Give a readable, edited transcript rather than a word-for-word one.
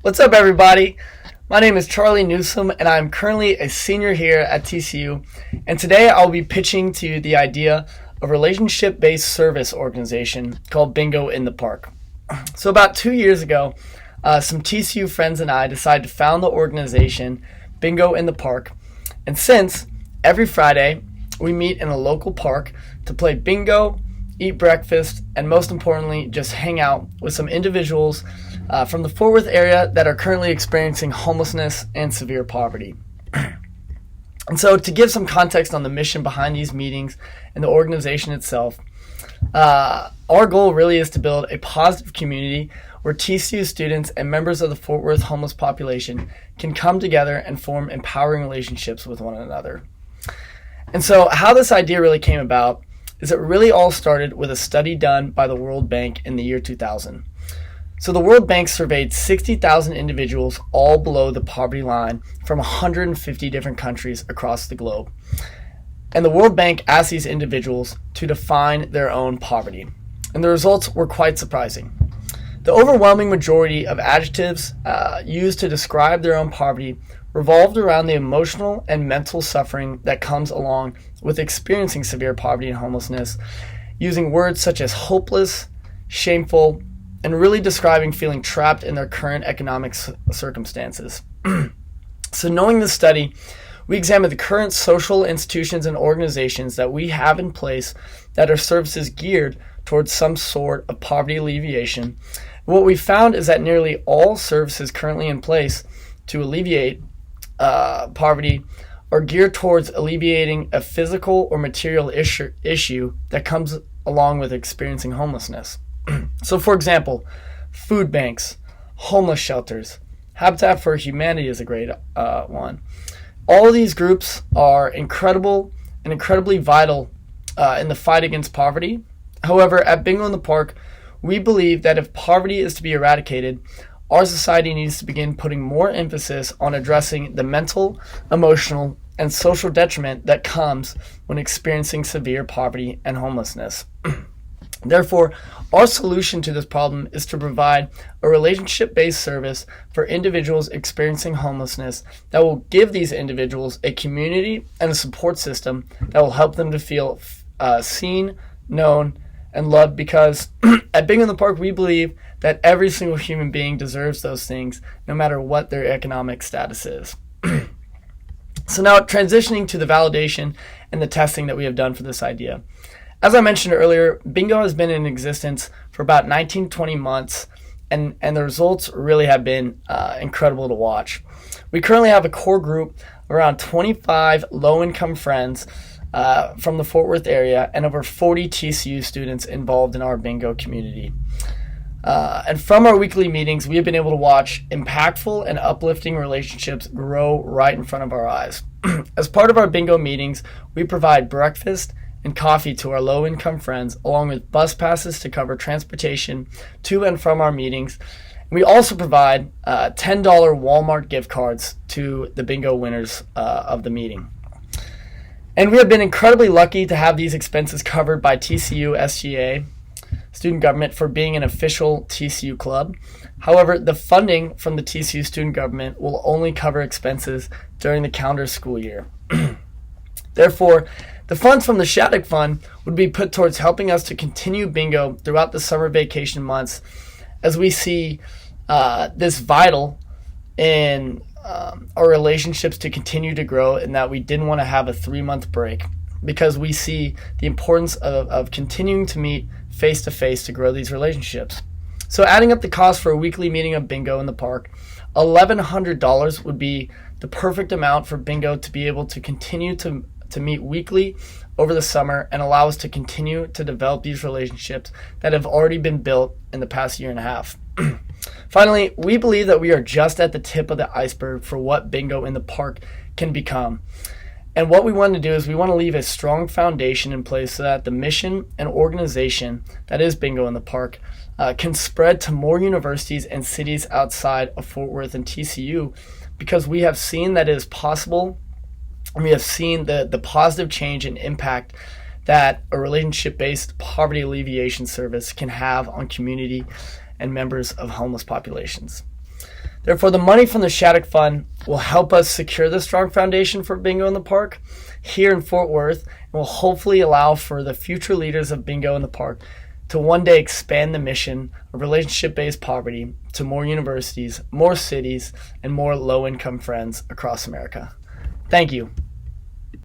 What's up, everybody? My name is Charlie Newsom, and I'm currently a senior here at TCU. And today I'll be pitching to you the idea of a relationship-based service organization called Bingo in the Park. So about 2 years ago, some TCU friends and I decided to found the organization Bingo in the Park. And since every Friday we meet in a local park to play bingo, eat breakfast, and most importantly, just hang out with some individuals from the Fort Worth area that are currently experiencing homelessness and severe poverty. And so to give some context on the mission behind these meetings and the organization itself, our goal really is to build a positive community where TCU students and members of the Fort Worth homeless population can come together and form empowering relationships with one another. And so how this idea really came about is it really all started with a study done by the World Bank in the year 2000. So the World Bank surveyed 60,000 individuals all below the poverty line from 150 different countries across the globe. And the World Bank asked these individuals to define their own poverty. And the results were quite surprising. The overwhelming majority of adjectives used to describe their own poverty revolved around the emotional and mental suffering that comes along with experiencing severe poverty and homelessness, using words such as hopeless, shameful, and really describing feeling trapped in their current economic circumstances. So knowing this study, we examined the current social institutions and organizations that we have in place that are services geared towards some sort of poverty alleviation. What we found is that nearly all services currently in place to alleviate poverty are geared towards alleviating a physical or material issue that comes along with experiencing homelessness. So for example, food banks, homeless shelters, Habitat for Humanity is a great one. All of these groups are incredible and incredibly vital in the fight against poverty. However, at Bingo in the Park, we believe that if poverty is to be eradicated, our society needs to begin putting more emphasis on addressing the mental, emotional, and social detriment that comes when experiencing severe poverty and homelessness. Therefore, our solution to this problem is to provide a relationship-based service for individuals experiencing homelessness that will give these individuals a community and a support system that will help them to feel seen, known, and loved, because at Bingo in the Park, we believe that every single human being deserves those things, no matter what their economic status is. So now transitioning to the validation and the testing that we have done for this idea. As I mentioned earlier, Bingo has been in existence for about 19 to 20 months, and the results really have been incredible to watch. We currently have a core group, around 25 low-income friends from the Fort Worth area, and over 40 TCU students involved in our Bingo community. And from our weekly meetings, we have been able to watch impactful and uplifting relationships grow right in front of our eyes. As part of our Bingo meetings, we provide breakfast and coffee to our low-income friends, along with bus passes to cover transportation to and from our meetings. We also provide $10 Walmart gift cards to the Bingo winners of the meeting. And we have been incredibly lucky to have these expenses covered by TCU SGA, student government, for being an official TCU club. However, the funding from the TCU student government will only cover expenses during the calendar school year. Therefore, the funds from the Shattuck Fund would be put towards helping us to continue Bingo throughout the summer vacation months, as we see this vital in our relationships to continue to grow, and that we didn't want to have a 3-month break, because we see the importance of continuing to meet face-to-face to grow these relationships. So adding up the cost for a weekly meeting of Bingo in the Park, $1,100 would be the perfect amount for Bingo to be able to continue to meet weekly over the summer and allow us to continue to develop these relationships that have already been built in the past year and a half. Finally, we believe that we are just at the tip of the iceberg for what Bingo in the Park can become. And what we want to do is we want to leave a strong foundation in place so that the mission and organization that is Bingo in the Park can spread to more universities and cities outside of Fort Worth and TCU, because we have seen that it is possible. And we have seen the positive change and impact that a relationship-based poverty alleviation service can have on community and members of homeless populations. Therefore, the money from the Shattuck Fund will help us secure the strong foundation for Bingo in the Park here in Fort Worth, and will hopefully allow for the future leaders of Bingo in the Park to one day expand the mission of relationship-based poverty to more universities, more cities, and more low-income friends across America. Thank you.